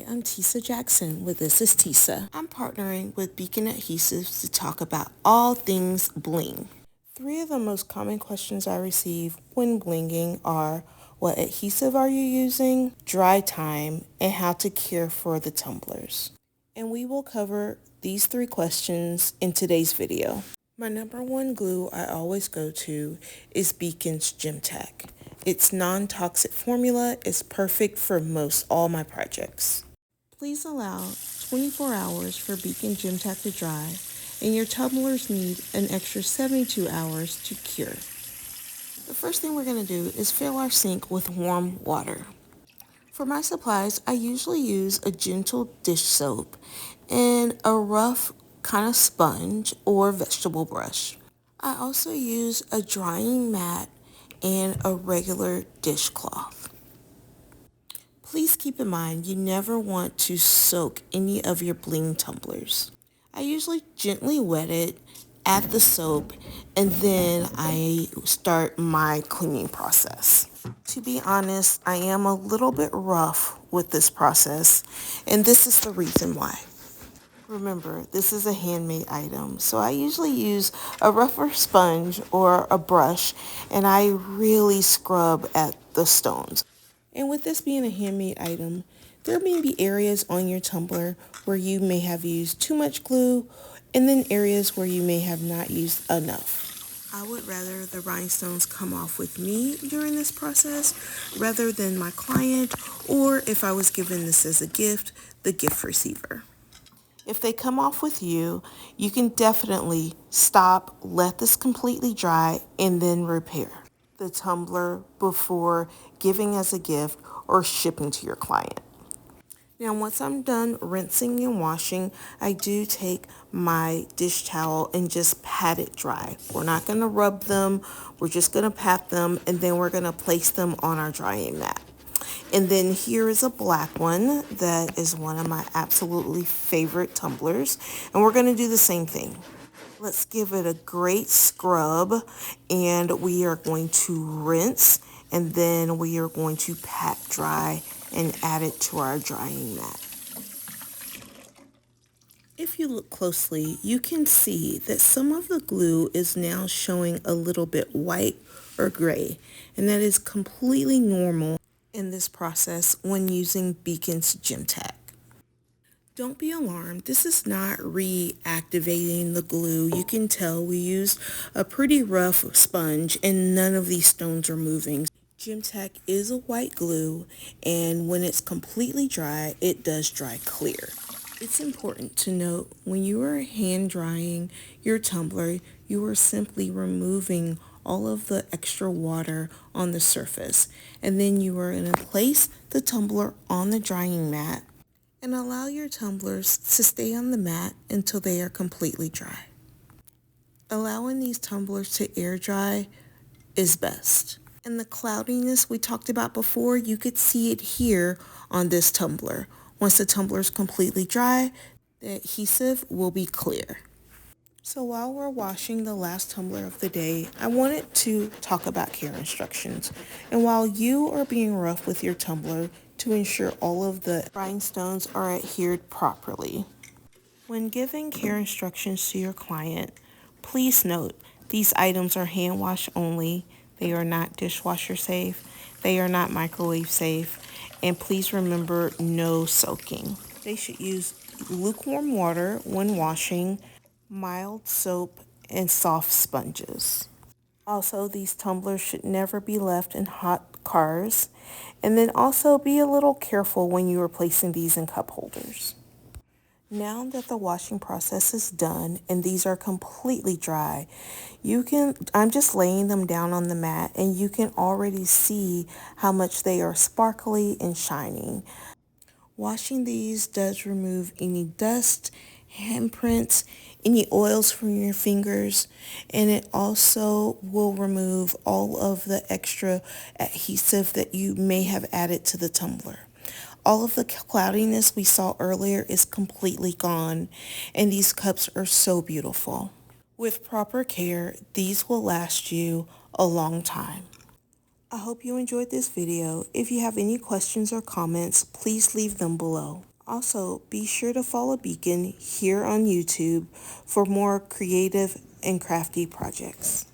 I'm Tisa Jackson with This is Tisa. I'm partnering with Beacon Adhesives to talk about all things bling. Three of the most common questions I receive when blinging are what adhesive are you using, dry time, and how to care for the tumblers. And we will cover these three questions in today's video. My number one glue I always go to is Beacon's Gem Tack. Its non-toxic formula is perfect for most all my projects. Please allow 24 hours for Beacon Gem Tack to dry, and your tumblers need an extra 72 hours to cure. The first thing we're going to do is fill our sink with warm water. For my supplies, I usually use a gentle dish soap and a rough kind of sponge or vegetable brush. I also use a drying mat and a regular dishcloth. Please keep in mind you never want to soak any of your bling tumblers. I usually gently wet it, add the soap, and then I start my cleaning process. To be honest, I am a little bit rough with this process, and this is the reason why. Remember, this is a handmade item, so I usually use a rougher sponge or a brush, and I really scrub at the stones. And with this being a handmade item, there may be areas on your tumbler where you may have used too much glue, and then areas where you may have not used enough. I would rather the rhinestones come off with me during this process rather than my client, or if I was given this as a gift, the gift receiver. If they come off with you, you can definitely stop, let this completely dry, and then repair the tumbler before giving as a gift or shipping to your client. Now, once I'm done rinsing and washing, I do take my dish towel and just pat it dry. We're not going to rub them. We're just going to pat them, and then we're going to place them on our drying mat. And then here is a black one that is one of my absolutely favorite tumblers. And we're going to do the same thing. Let's give it a great scrub, and we are going to rinse, and then we are going to pat dry and add it to our drying mat. If you look closely, you can see that some of the glue is now showing a little bit white or gray, and that is completely normal in this process when using Beacon's Gem Tack. Don't be alarmed. This is not reactivating the glue. You can tell we used a pretty rough sponge and none of these stones are moving. Gem Tack is a white glue, and when it's completely dry, it does dry clear. It's important to note when you are hand drying your tumbler, you are simply removing all of the extra water on the surface, and then you are going to place the tumbler on the drying mat and allow your tumblers to stay on the mat until they are completely dry. Allowing these tumblers to air dry is best. And the cloudiness we talked about before, you could see it here on this tumbler. Once the tumbler is completely dry, the adhesive will be clear. So while we're washing the last tumbler of the day, I wanted to talk about care instructions. And while you are being rough with your tumbler to ensure all of the rhinestones are adhered properly, when giving care instructions to your client, please note these items are hand wash only. They are not dishwasher safe. They are not microwave safe. And please remember no soaking. They should use lukewarm water when washing, mild soap, and soft sponges. Also, these tumblers should never be left in hot cars. And then also be a little careful when you are placing these in cup holders. Now that the washing process is done and these are completely dry, I'm just laying them down on the mat and you can already see how much they are sparkly and shining. Washing these does remove any dust, handprints, any oils from your fingers, and it also will remove all of the extra adhesive that you may have added to the tumbler. All of the cloudiness we saw earlier is completely gone, and these cups are so beautiful. With proper care, these will last you a long time. I hope you enjoyed this video. If you have any questions or comments, please leave them below. Also, be sure to follow Beacon here on YouTube for more creative and crafty projects.